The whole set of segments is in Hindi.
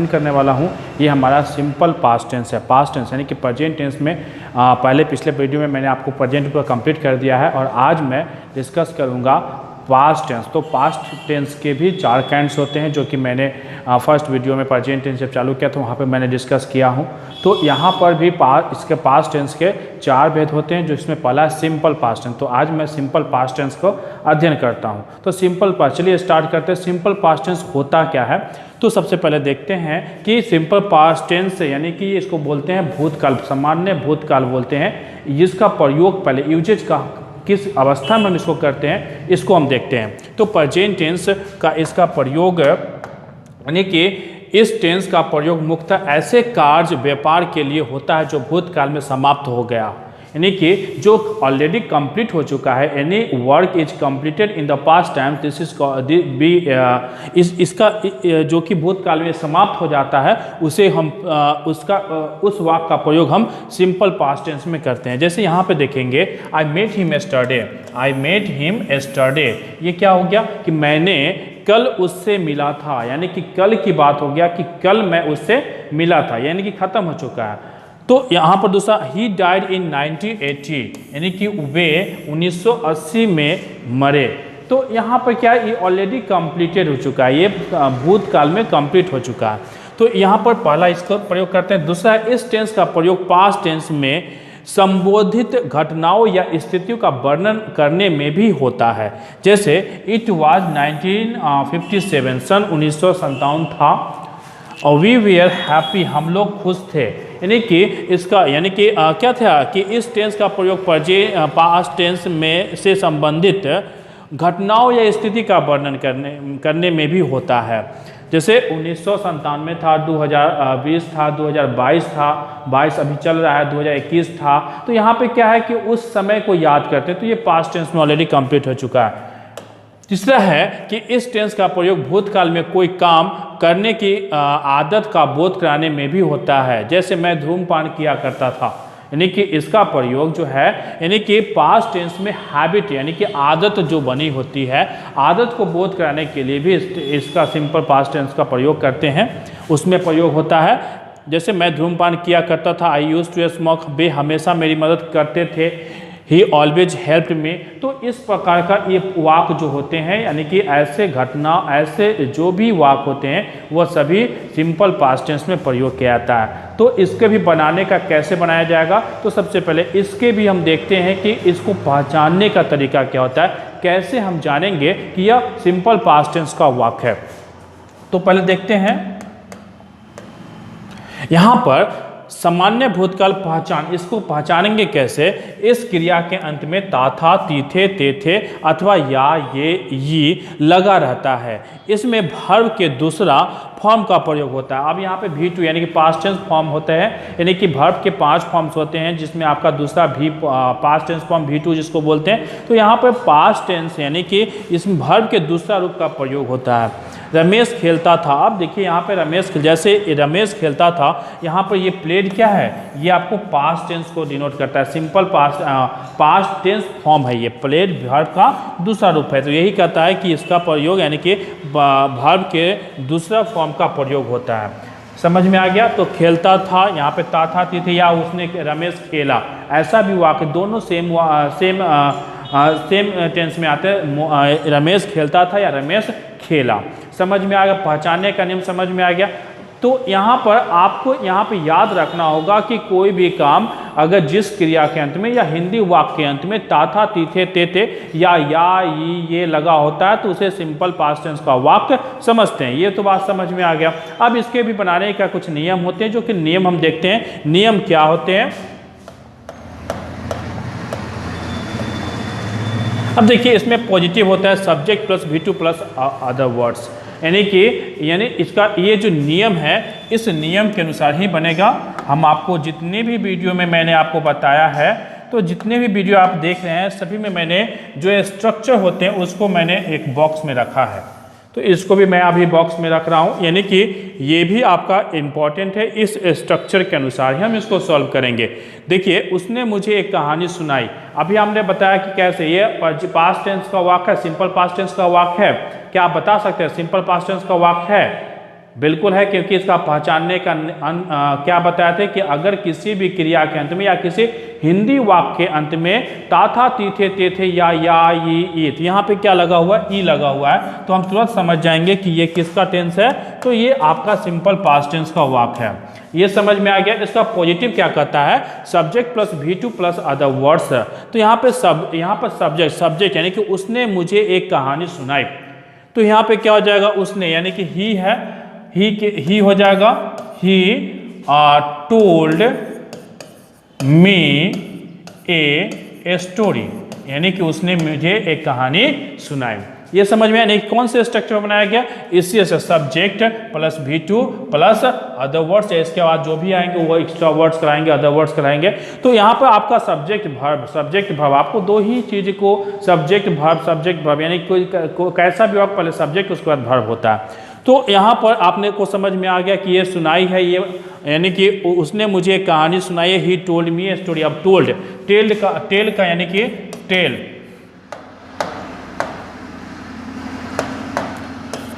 करने वाला हूँ ये हमारा सिंपल पास्ट टेंस है। पास्ट टेंस यानी कि प्रेजेंट टेंस में पहले पिछले वीडियो में मैंने आपको प्रेजेंट को कंप्लीट कर दिया है और आज मैं डिस्कस करूँगा पास्ट टेंस। तो पास्ट टेंस के भी 4 काइंड्स होते हैं जो कि मैंने फर्स्ट वीडियो में प्रेजेंट टेंस जब चालू किया तो वहाँ पे मैंने डिस्कस किया हूँ। तो यहाँ पर भी इसके पास्ट टेंस के 4 भेद होते हैं, जो इसमें पहला है सिंपल पास्ट टेंस। तो आज मैं सिंपल पास्ट टेंस को अध्ययन करता हूँ। तो सिंपल पास्ट, चलिए स्टार्ट करते हैं। सिंपल पास्ट टेंस होता क्या है, तो सबसे पहले देखते हैं कि सिंपल पास्ट टेंस यानी कि इसको बोलते हैं भूतकाल, सामान्य भूतकाल बोलते हैं। जिसका प्रयोग पहले यूजेज का किस अवस्था में हम इसको करते हैं इसको हम देखते हैं। तो प्रेजेंट टेंस का इसका प्रयोग यानी कि इस टेंस का प्रयोग मुख्यतः ऐसे कार्य व्यापार के लिए होता है जो भूतकाल में समाप्त हो गया, यानी कि जो ऑलरेडी कंप्लीट हो चुका है। Any work is completed in the past time, this is इसका जो कि भूतकाल में समाप्त हो जाता है उसे हम उस वाक्य का प्रयोग हम सिंपल पास्ट टेंस में करते हैं। जैसे यहाँ पे देखेंगे I met him yesterday, I met him yesterday. ये क्या हो गया कि मैंने कल उससे मिला था, यानी कि कल की बात हो गया कि कल मैं उससे मिला था, यानी कि खत्म हो चुका है। तो यहाँ पर दूसरा ही डाइड इन 1980, यानी कि वे 1980 में मरे। तो यहाँ पर क्या है, ये ऑलरेडी कंप्लीटेड हो चुका है, ये भूतकाल में कंप्लीट हो चुका है। तो यहाँ पर पहला इसका प्रयोग करते हैं। दूसरा, इस टेंस का प्रयोग पास्ट टेंस में संबोधित घटनाओं या स्थितियों का वर्णन करने में भी होता है। जैसे इट वाज 1957, सन 1957 था, और वी वेयर हैप्पी, हम लोग खुश थे। यानी कि इसका यानी कि क्या था कि इस टेंस का प्रयोग पास्ट टेंस में से संबंधित घटनाओं या स्थिति का वर्णन करने में भी होता है। जैसे 1997 था, 2020 था, 2022 था, 22 अभी चल रहा है, 2021 था। तो यहाँ पे क्या है कि उस समय को याद करते हैं, तो ये पास्ट टेंस में ऑलरेडी कंप्लीट हो चुका है। तीसरा है कि इस टेंस का प्रयोग भूतकाल में कोई काम करने की आदत का बोध कराने में भी होता है। जैसे मैं धूम्रपान किया करता था, यानी कि इसका प्रयोग जो है यानी कि पास्ट टेंस में हैबिट यानी कि आदत जो बनी होती है, आदत को बोध कराने के लिए भी इसका सिंपल पास्ट टेंस का प्रयोग करते हैं, उसमें प्रयोग होता है। जैसे मैं धूम्रपान किया करता था, आई यूज्ड टू स्मोक, वे हमेशा मेरी मदद करते थे, ही ऑलवेज हेल्प्ड मी। तो इस प्रकार का ये वाक्य जो होते हैं, यानी कि ऐसे घटना, ऐसे जो भी वाक्य होते हैं वह सभी सिंपल पास्ट टेंस में प्रयोग किया जाता है। तो इसके भी बनाने का कैसे बनाया जाएगा, तो सबसे पहले इसके भी हम देखते हैं कि इसको पहचानने का तरीका क्या होता है, कैसे हम जानेंगे कि यह सिंपल पास्ट टेंस का वाक्य है। तो पहले देखते हैं यहाँ पर सामान्य भूतकाल पहचान, इसको पहचानेंगे कैसे। इस क्रिया के अंत में ता था, ती थे, ते थे अथवा या, ये लगा रहता है। इसमें वर्ब के दूसरा फॉर्म का प्रयोग होता है। अब यहाँ पे V2 यानी कि पास्ट टेंस फॉर्म होते हैं, यानी कि वर्ब के 5 फॉर्म्स होते हैं, जिसमें आपका दूसरा पास्ट टेंस फॉर्म V2 जिसको बोलते हैं। तो यहाँ पर पास्ट टेंस यानी कि इसमें वर्ब के दूसरा रूप का प्रयोग होता है। रमेश खेलता था, अब देखिए यहाँ पे रमेश, जैसे रमेश खेलता था, यहाँ पर ये प्लेड क्या है, ये आपको पास्ट टेंस को डिनोट करता है। सिंपल पास्ट टेंस फॉर्म है, ये प्लेड वर्ब का दूसरा रूप है। तो यही कहता है कि इसका प्रयोग यानी कि वर्ब के दूसरा फॉर्म का प्रयोग होता है। समझ में आ गया। तो खेलता था, यहाँ पे ता था, ती थी, या उसने रमेश खेला, ऐसा भी वाक्य दोनों सेम टेंस में आते हैं। रमेश खेलता था या रमेश खेला। समझ में आ गया, पहचानने का नियम समझ में आ गया। तो यहाँ पर आपको यहाँ पे याद रखना होगा कि कोई भी काम अगर जिस क्रिया के अंत में या हिंदी वाक्य के अंत में ता था, ती थे, ते थे या, ये लगा होता है, तो उसे सिंपल पास्ट टेंस का वाक्य समझते हैं। ये तो बात समझ में आ गया। अब इसके भी बनाने का कुछ नियम होते हैं, जो कि नियम हम देखते हैं। नियम क्या होते हैं, अब देखिए इसमें पॉजिटिव होता है subject plus V2 plus other words, यानी इसका ये जो नियम है, इस नियम के अनुसार ही बनेगा। हम आपको जितने भी वीडियो में मैंने आपको बताया है, तो जितने भी वीडियो आप देख रहे हैं सभी में मैंने जो स्ट्रक्चर होते हैं उसको मैंने एक बॉक्स में रखा है। तो इसको भी मैं अभी बॉक्स में रख रहा हूँ, यानी कि ये भी आपका इम्पॉर्टेंट है। इस स्ट्रक्चर के अनुसार ही हम इसको सॉल्व करेंगे। देखिए उसने मुझे एक कहानी सुनाई, अभी हमने बताया कि कैसे ये पास्ट टेंस का वाक्य है, सिंपल पास्ट टेंस का वाक्य है। क्या आप बता सकते हैं सिंपल पास्ट टेंस का वाक्य है? बिल्कुल है, क्योंकि इसका पहचानने का क्या बताया थे कि अगर किसी भी क्रिया के अंत में या किसी हिंदी वाक्य के अंत में ता था, ती थे, ते थे या ई, तो यहाँ पे क्या लगा हुआ है, ई लगा हुआ है, तो हम तुरंत समझ जाएंगे कि ये किसका टेंस है। तो ये आपका सिंपल पास्ट टेंस का वाक्य है, ये समझ में आ गया। इसका पॉजिटिव क्या कहता है, subject plus V2 plus other words. तो यहाँ पे सब्जेक्ट यानी कि उसने मुझे एक कहानी सुनाई, तो यहाँ पे क्या हो जाएगा, उसने यानी कि ही है, ही हो जाएगा, he told me a story, यानी कि उसने मुझे एक कहानी सुनाई। ये समझ में आया कौन से स्ट्रक्चर बनाया गया, इसी से subject plus V2 plus other words, इसके बाद जो भी आएंगे वो एक्स्ट्रा वर्ड्स कराएंगे, अदर वर्ड्स कराएंगे। तो यहाँ पर आपका सब्जेक्ट वर्ब आपको दो ही चीज को, सब्जेक्ट वर्ब यानी कोई कैसा भी वाक्य पहले सब्जेक्ट उसके बाद वर्ब होता है। तो यहाँ पर आपने को समझ में आ गया कि ये सुनाई है, ये यानी कि उसने मुझे एक कहानी सुनाई है, he told me a story. अब टेल का यानी कि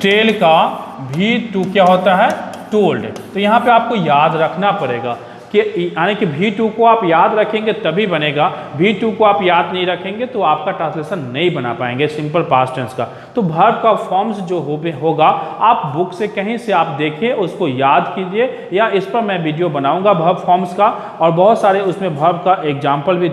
टेल का V2 क्या होता है, टोल्ड। तो यहाँ पे आपको याद रखना पड़ेगा कि यानी कि V2 को आप याद रखेंगे तभी बनेगा, V2 को आप याद नहीं रखेंगे तो आपका ट्रांसलेशन नहीं बना पाएंगे सिंपल पास्ट टेंस का। तो वर्ब का फॉर्म्स जो होगा आप बुक से कहीं से आप देखिए, उसको याद कीजिए, या इस पर मैं वीडियो बनाऊंगा वर्ब फॉर्म्स का, और बहुत सारे उसमें वर्ब का एग्जाम्पल भी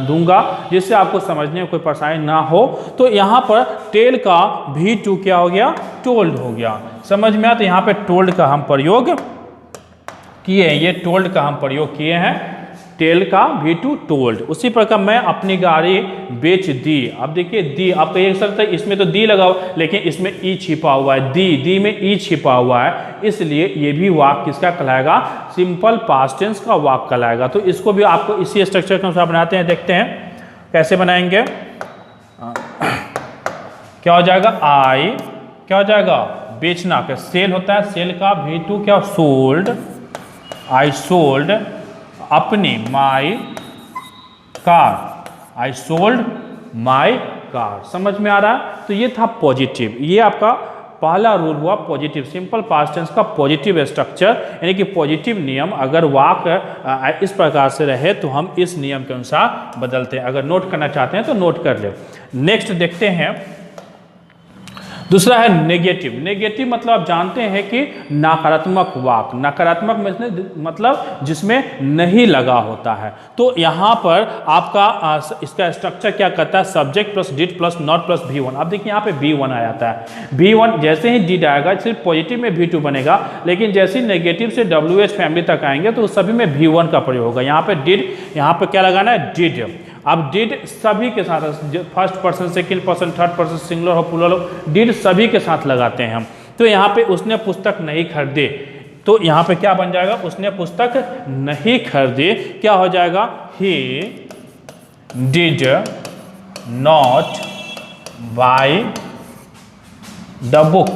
दूंगा जिससे आपको समझने में कोई परेशानी ना हो। तो यहाँ पर टेल का V2 क्या हो गया, टोल्ड हो गया, समझ में आया। तो यहाँ पे टोल्ड का हम प्रयोग किए हैं, ये टोल्ड का हम प्रयोग किए हैं, टेल का V2 टोल्ड। उसी प्रकार मैं अपनी गाड़ी बेच दी। अब देखिए दी, आप कह सकते हैं इसमें तो दी लगा हुआ, लेकिन इसमें ई छिपा हुआ है, दी में ई छिपा हुआ है, इसलिए ये भी वाक्य किसका कहलाएगा, सिंपल पास्ट टेंस का वाक्य कहलाएगा। तो इसको भी आपको इसी स्ट्रक्चर के अनुसार बनाते हैं, देखते हैं कैसे बनाएंगे। क्या हो जाएगा, आई क्या हो जाएगा, बेचना का सेल होता है, सेल का V2 क्या, सोल्ड, आई सोल्ड अपनी my car, I sold my car, समझ में आ रहा है। तो ये था पॉजिटिव, ये आपका पहला रूल हुआ पॉजिटिव, सिंपल पास्ट टेंस का पॉजिटिव स्ट्रक्चर, यानी कि पॉजिटिव नियम अगर वाक्य इस प्रकार से रहे तो हम इस नियम के अनुसार बदलते हैं। अगर नोट करना चाहते हैं तो नोट कर ले। नेक्स्ट देखते हैं, दूसरा है नेगेटिव। नेगेटिव मतलब आप जानते हैं कि नकारात्मक वाक्य, नकारात्मक मतलब जिसमें नहीं लगा होता है। तो यहाँ पर आपका इसका स्ट्रक्चर क्या कहता है, subject plus did plus not plus V1। अब देखिए यहाँ पे V1 आ जाता है, V1 जैसे ही डिड आएगा सिर्फ पॉजिटिव में V2 बनेगा, लेकिन जैसे ही नेगेटिव से WH फैमिली तक आएंगे तो सभी में V1 का प्रयोग होगा। यहाँ पे डिड, यहाँ पे क्या लगाना है, डिड। अब डिड सभी के साथ, first person, second person, third person, singular हो प्लूरल हो, डिड सभी के साथ लगाते हैं हम। तो यहाँ पे उसने पुस्तक नहीं खरीदे, तो यहाँ पे क्या बन जाएगा, उसने पुस्तक नहीं खरीदे, क्या हो जाएगा, he did not by the book.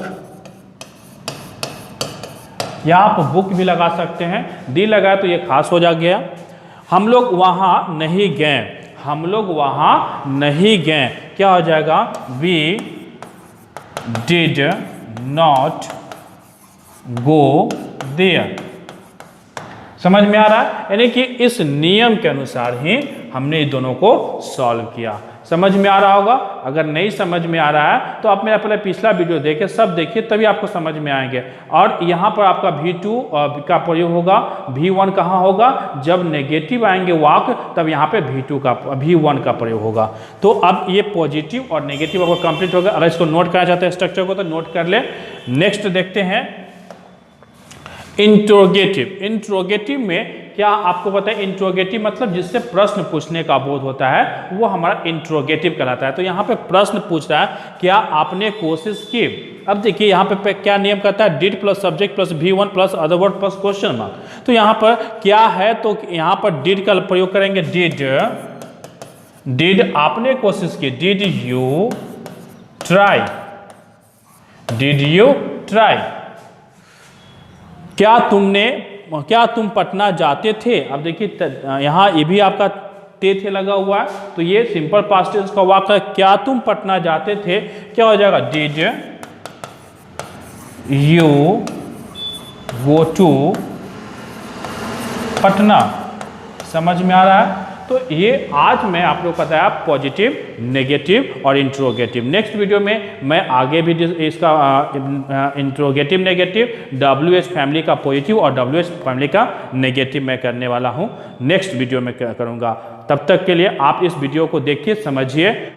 यहाँ आप बुक भी लगा सकते हैं, डी लगाए तो ये खास हो जा गया। हम लोग वहाँ नहीं गए, हम लोग वहाँ नहीं गए, क्या हो जाएगा, we did not go there. समझ में आ रहा है, यानी कि इस नियम के अनुसार ही हमने इन दोनों को सॉल्व किया। समझ में आ रहा होगा। अगर नहीं समझ में आ रहा है तो आप मेरा पहले पिछला वीडियो देखें, सब देखिए, तभी आपको समझ में आएंगे। और यहाँ पर आपका V2 का प्रयोग होगा, V1 कहाँ होगा, जब नेगेटिव आएंगे वाक्य तब यहाँ पे V1 का प्रयोग होगा। तो अब ये पॉजिटिव और नेगेटिव आपको कंप्लीट होगा। अगर इसको नोट करना चाहते हैं स्ट्रक्चर को तो नोट कर ले। नेक्स्ट देखते हैं इंट्रोगेटिव। इंट्रोगेटिव में क्या आपको पता है, इंट्रोगेटिव मतलब जिससे प्रश्न पूछने का बोध होता है वो हमारा इंट्रोगेटिव कहलाता है। तो यहाँ पे प्रश्न पूछ रहा है, क्या आपने कोशिश की। अब देखिए यहाँ पे क्या नियम कहता है, did plus subject plus V1 plus other word plus question mark. तो यहाँ पर क्या है, तो यहाँ पर डिड का प्रयोग करेंगे, डिड आपने कोशिश की, did you try, did you try. क्या तुम पटना जाते थे। अब देखिए यहाँ ये भी आपका थे लगा हुआ है, तो ये सिंपल पास्ट टेंस का वाक्य है, क्या तुम पटना जाते थे, क्या हो जाएगा, did you go to Patna. समझ में आ रहा है? तो ये आज मैं आप लोग को बताया पॉजिटिव, नेगेटिव और इंट्रोगेटिव। नेक्स्ट वीडियो में मैं आगे भी इसका इंट्रोगेटिव, नेगेटिव, WH फैमिली का पॉजिटिव और WH फैमिली का नेगेटिव मैं करने वाला हूँ। नेक्स्ट वीडियो में करूँगा। तब तक के लिए आप इस वीडियो को देखिए, समझिए।